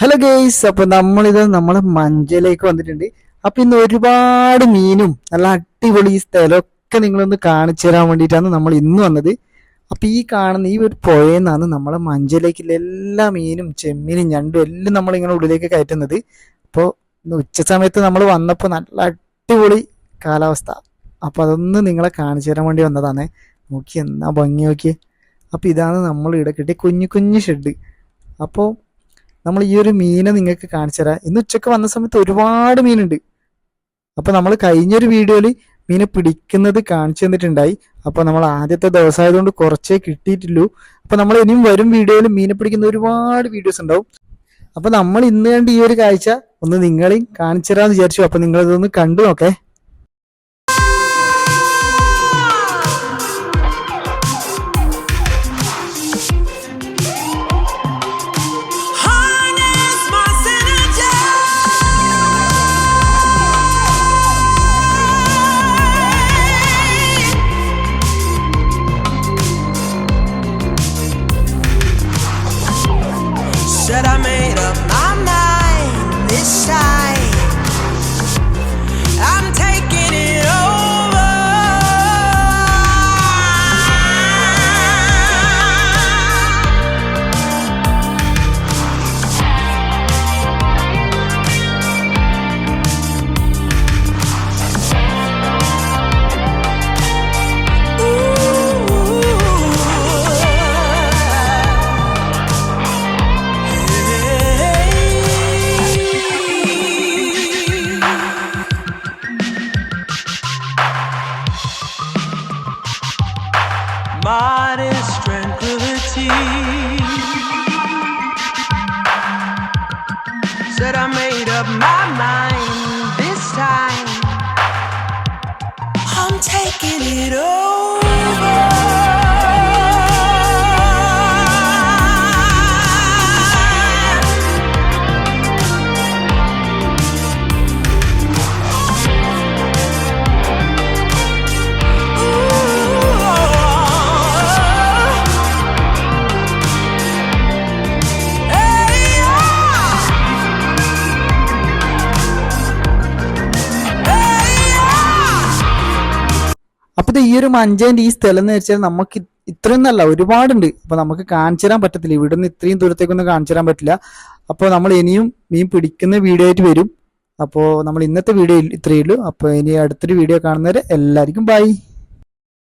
Hello guys, അപ്പൊ നമ്മളിത് നമ്മളെ മഞ്ചയിലേക്ക് വന്നിട്ടുണ്ട്. അപ്പൊ ഇന്ന് ഒരുപാട് മീനും നല്ല അടിപൊളി ഈ സ്ഥലമൊക്കെ നിങ്ങളൊന്ന് കാണിച്ചു തരാൻ വേണ്ടിയിട്ടാണ് നമ്മൾ ഇന്ന് വന്നത്. അപ്പൊ ഈ കാണുന്ന ഈ ഒരു പുഴയെന്നാണ് നമ്മളെ മഞ്ചയിലേക്കുള്ള എല്ലാ മീനും ചെമ്മീനും ഞണ്ടും എല്ലാം നമ്മളിങ്ങനെ ഉള്ളിലേക്ക് കയറ്റുന്നത്. അപ്പോൾ ഇന്ന് ഉച്ച സമയത്ത് നമ്മൾ വന്നപ്പോൾ നല്ല അടിപൊളി കാലാവസ്ഥ. അപ്പൊ അതൊന്ന് നിങ്ങളെ കാണിച്ചു തരാൻ വേണ്ടി വന്നതാണ്. നോക്കി എന്നാ ഭംഗി നോക്കിയേ. അപ്പൊ ഇതാണ് നമ്മൾ ഇവിടെ കിട്ടിയ കുഞ്ഞു കുഞ്ഞു ഷെഡ്. അപ്പോൾ നമ്മൾ ഈ ഒരു മീനെ നിങ്ങൾക്ക് കാണിച്ചു തരാം. ഇന്ന് ഉച്ചക്ക് വന്ന സമയത്ത് ഒരുപാട് മീനുണ്ട്. അപ്പൊ നമ്മൾ കഴിഞ്ഞൊരു വീഡിയോയിൽ മീനെ പിടിക്കുന്നത് കാണിച്ചു തന്നിട്ടുണ്ടായി. അപ്പൊ നമ്മൾ ആദ്യത്തെ ദിവസമായതുകൊണ്ട് കുറച്ചേ കിട്ടിയിട്ടുള്ളൂ. അപ്പൊ നമ്മൾ ഇനിയും വരും വീഡിയോയിൽ മീനെ പിടിക്കുന്ന ഒരുപാട് വീഡിയോസ് ഉണ്ടാവും. അപ്പൊ നമ്മൾ ഇന്ന് കണ്ട് ഈ ഒരു കാഴ്ച ഒന്ന് നിങ്ങളെയും കാണിച്ചു തരാമെന്ന് വിചാരിച്ചു. അപ്പൊ നിങ്ങൾ ഇതൊന്ന് കണ്ടു നോക്കേ. Said I made up my mind this time. I'm taking it over. Modest tranquility. Said I made up my mind this time. I'm taking it over. അപ്പൊ ഈ ഒരു മഞ്ചേന്റെ ഈ സ്ഥലം എന്ന് വെച്ചാൽ നമുക്ക് ഇത്രയും നല്ല ഒരുപാടുണ്ട്. അപ്പൊ നമുക്ക് കാണിച്ചു തരാൻ പറ്റത്തില്ല, ഇവിടുന്ന് ഇത്രയും ദൂരത്തേക്കൊന്നും കാണിച്ചു തരാൻ പറ്റില്ല. അപ്പോൾ നമ്മൾ ഇനിയും മീൻ പിടിക്കുന്ന വീഡിയോ ആയിട്ട് വരും. അപ്പോൾ നമ്മൾ ഇന്നത്തെ വീഡിയോ ഇത്രയേ ഉള്ളൂ. അപ്പോൾ ഇനി അടുത്തൊരു വീഡിയോ കാണുന്നവരെ എല്ലാവർക്കും ബൈ.